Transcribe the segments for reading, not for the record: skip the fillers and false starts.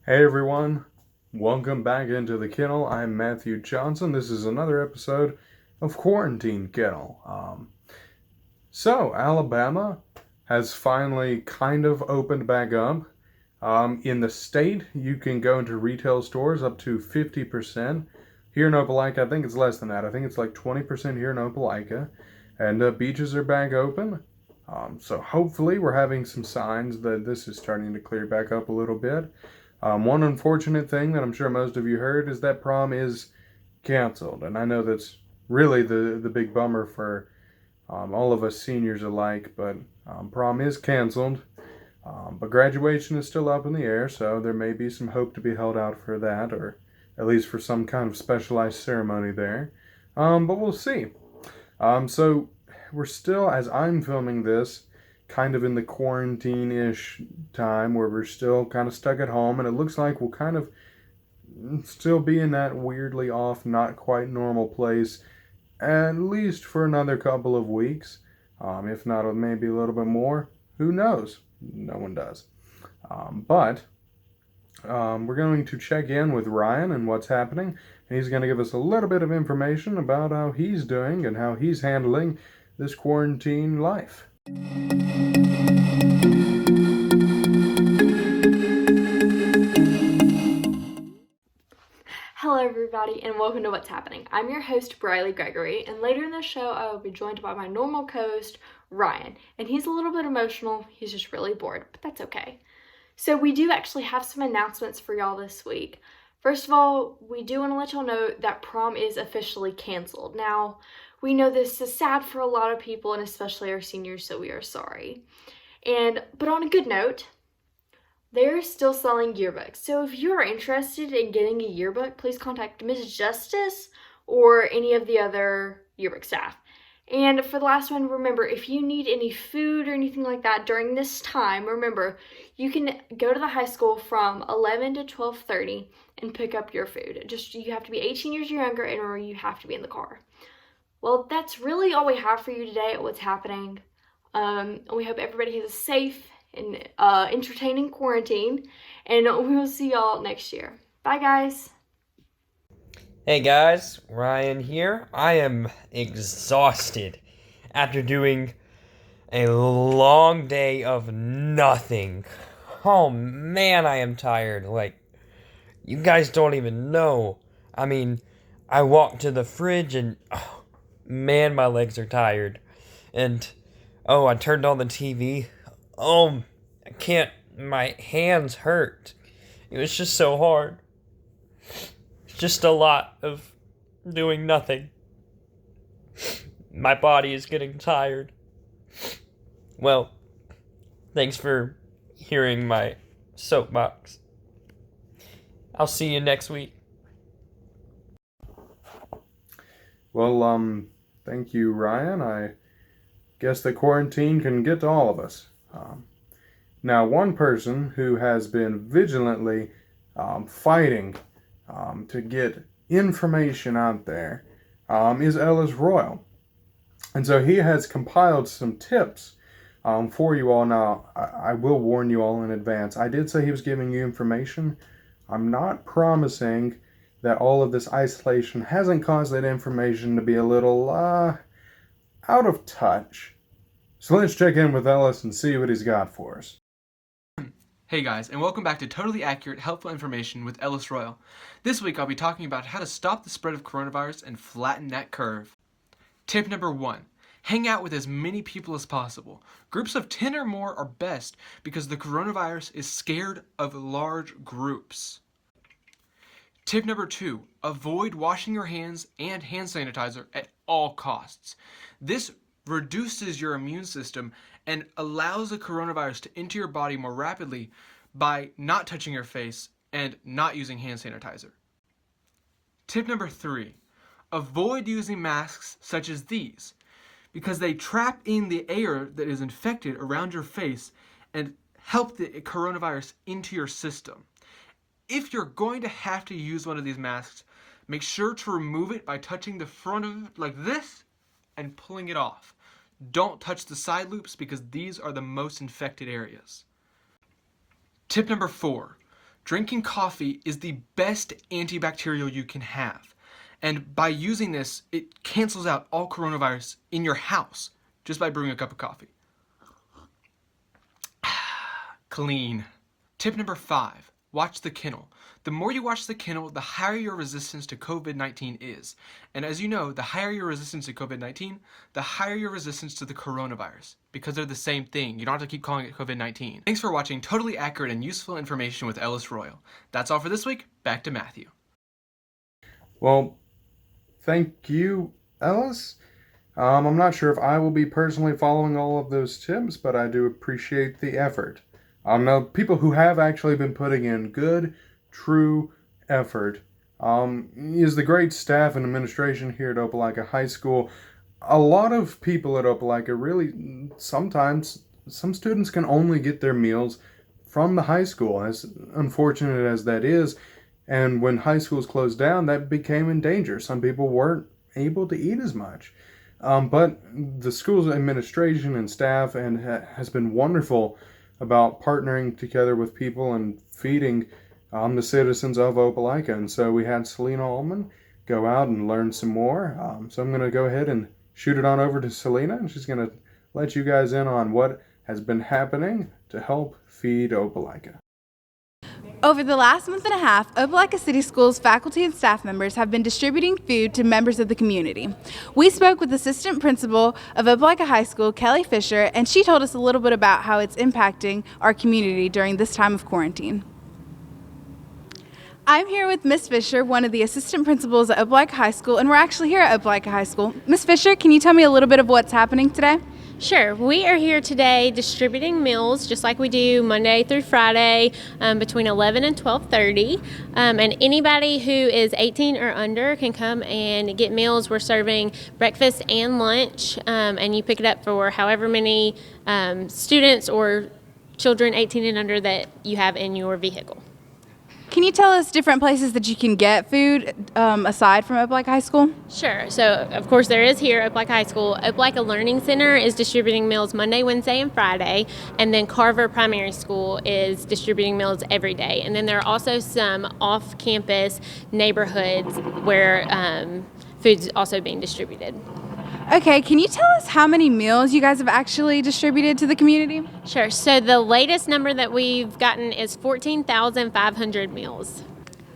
Hey everyone, welcome back into the Kennel. I'm Matthew Johnson. This is another episode of Quarantine Kennel. Alabama has finally kind of opened back up. In the state, you can go into retail stores up to 50%. Here in Opelika, I think it's less than that. I think it's like 20% here in Opelika. And beaches are back open. So hopefully we're having some signs that this is starting to clear back up a little bit. One unfortunate thing that I'm sure most of you heard is that prom is canceled. And I know that's really the big bummer for all of us seniors alike, but prom is canceled. But graduation is still up in the air, so there may be some hope to be held out for that, or at least for some kind of specialized ceremony there. But we'll see. So we're still, as I'm filming this, kind of in the quarantine-ish time where we're still kind of stuck at home, and it looks like we'll kind of still be in that weirdly off, not quite normal place, at least for another couple of weeks. If not, maybe a little bit more. Who knows? No one does. But we're going to check in with Ryan and what's happening. And he's going to give us a little bit of information about how he's doing and how he's handling this quarantine life. Hello everybody and welcome to What's Happening. I'm your host Briley Gregory, and later in the show I will be joined by my normal co-host Ryan, and he's a little bit emotional. He's just really bored, but that's okay. So we do actually have some announcements for y'all this week. First of all, we do want to let y'all know that prom is officially canceled. Now, we know this is sad for a lot of people and especially our seniors, so we are sorry. But on a good note, they're still selling yearbooks. So if you're interested in getting a yearbook, please contact Ms. Justice or any of the other yearbook staff. And for the last one, remember, if you need any food or anything like that during this time, remember, you can go to the high school from 11 to 12:30 and pick up your food. You have to be 18 years or younger, and remember, you have to be in the car. Well, that's really all we have for you today at What's Happening. We hope everybody has a safe and entertaining quarantine, and we will see y'all next year. Bye, guys. Hey guys, Ryan here. I am exhausted after doing a long day of nothing. Oh man, I am tired. You guys don't even know. I walked to the fridge and, oh man, my legs are tired. And, I turned on the TV. Oh, I can't, my hands hurt. It was just so hard. Just a lot of doing nothing. My body is getting tired. Well, thanks for hearing my soapbox. I'll see you next week. Well, thank you, Ryan. I guess the quarantine can get to all of us. Now, one person who has been vigilantly fighting to get information out there is Ellis Royal. And so he has compiled some tips for you all. Now, I will warn you all in advance. I did say he was giving you information. I'm not promising that all of this isolation hasn't caused that information to be a little out of touch. So let's check in with Ellis and see what he's got for us. Hey guys, and welcome back to Totally Accurate, Helpful Information with Ellis Royal. This week I'll be talking about how to stop the spread of coronavirus and flatten that curve. Tip number 1. Hang out with as many people as possible. Groups of 10 or more are best because the coronavirus is scared of large groups. Tip number 2. Avoid washing your hands and hand sanitizer at all costs. This reduces your immune system and allows the coronavirus to enter your body more rapidly by not touching your face and not using hand sanitizer. Tip number 3. Avoid using masks such as these because they trap in the air that is infected around your face and help the coronavirus into your system. If you're going to have to use one of these masks, make sure to remove it by touching the front of it like this and pulling it off. Don't touch the side loops because these are the most infected areas. Tip number 4. Drinking coffee is the best antibacterial you can have. And by using this, it cancels out all coronavirus in your house just by brewing a cup of coffee. Clean. Tip number 5, watch the Kennel. The more you watch the Kennel, the higher your resistance to COVID-19 is. And as you know, the higher your resistance to COVID-19, the higher your resistance to the coronavirus, because they're the same thing. You don't have to keep calling it COVID-19. Thanks for watching totally accurate and useful information with Ellis Royal. That's all for this week. Back to Matthew. Well, thank you, Ellis. I'm not sure if I will be personally following all of those tips, but I do appreciate the effort. Now, people who have actually been putting in good, true effort is the great staff and administration here at Opelika High School. A lot of people at Opelika really, sometimes, some students can only get their meals from the high school, as unfortunate as that is. And when high schools closed down, that became in danger. Some people weren't able to eat as much. But the school's administration and staff has been wonderful about partnering together with people and feeding the citizens of Opelika. And so we had Selena Ullman go out and learn some more. So I'm going to go ahead and shoot it on over to Selena, and she's going to let you guys in on what has been happening to help feed Opelika. Over the last month and a half, Opelika City Schools faculty and staff members have been distributing food to members of the community. We spoke with Assistant Principal of Opelika High School, Kelly Fisher, and she told us a little bit about how it's impacting our community during this time of quarantine. I'm here with Miss Fisher, one of the assistant principals at Opelika High School, and we're actually here at Opelika High School. Miss Fisher, can you tell me a little bit of what's happening today? Sure. We are here today distributing meals just like we do Monday through Friday between 11 and 12:30. And anybody who is 18 or under can come and get meals. We're serving breakfast and lunch, and you pick it up for however many students or children 18 and under that you have in your vehicle. Can you tell us different places that you can get food aside from Opelika High School? Sure. So, of course, there is here at Opelika High School. Opelika Learning Center is distributing meals Monday, Wednesday, and Friday. And then Carver Primary School is distributing meals every day. And then there are also some off-campus neighborhoods where food's also being distributed. Okay, can you tell us how many meals you guys have actually distributed to the community? Sure. So the latest number that we've gotten is 14,500 meals.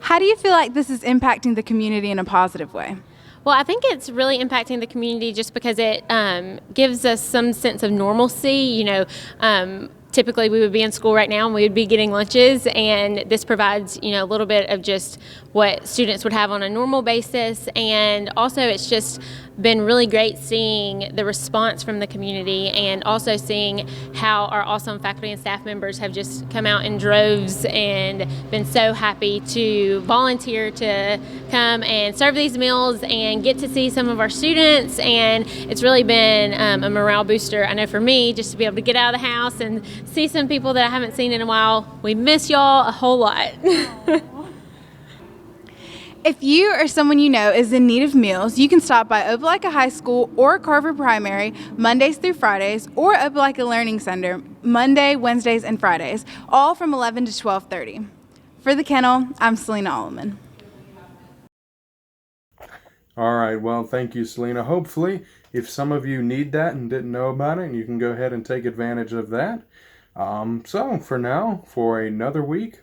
How do you feel like this is impacting the community in a positive way? Well, I think it's really impacting the community just because it gives us some sense of normalcy. You know, typically we would be in school right now and we would be getting lunches, and this provides, you know, a little bit of just what students would have on a normal basis. And also it's just been really great seeing the response from the community, and also seeing how our awesome faculty and staff members have just come out in droves and been so happy to volunteer to come and serve these meals and get to see some of our students. And it's really been a morale booster, I know for me, just to be able to get out of the house and see some people that I haven't seen in a while. We miss y'all a whole lot. If you or someone you know is in need of meals, you can stop by Opelika High School or Carver Primary Mondays through Fridays, or Opelika Learning Center Monday, Wednesdays, and Fridays, all from 11 to 12:30. For the Kennel, I'm Selena Ullman. All right, well, thank you, Selena. Hopefully, if some of you need that and didn't know about it, you can go ahead and take advantage of that. So, for now, for another week,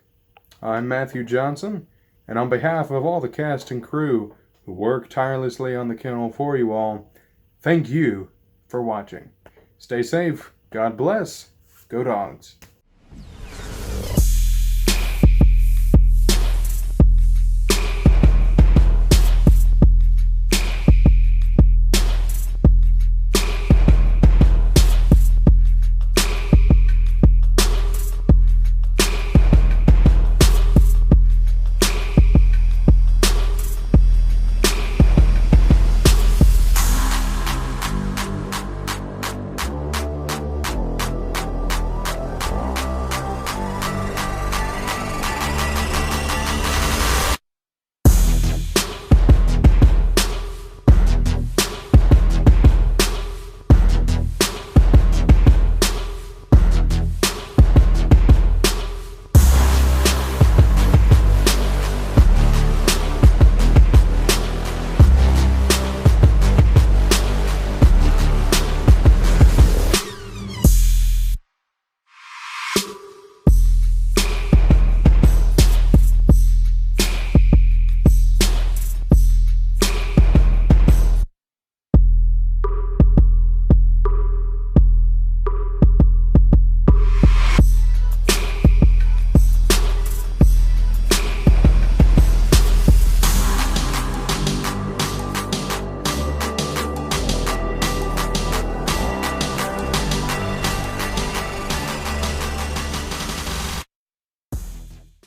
I'm Matthew Johnson. And on behalf of all the cast and crew who work tirelessly on the Kennel for you all, thank you for watching. Stay safe. God bless. Go Dogs.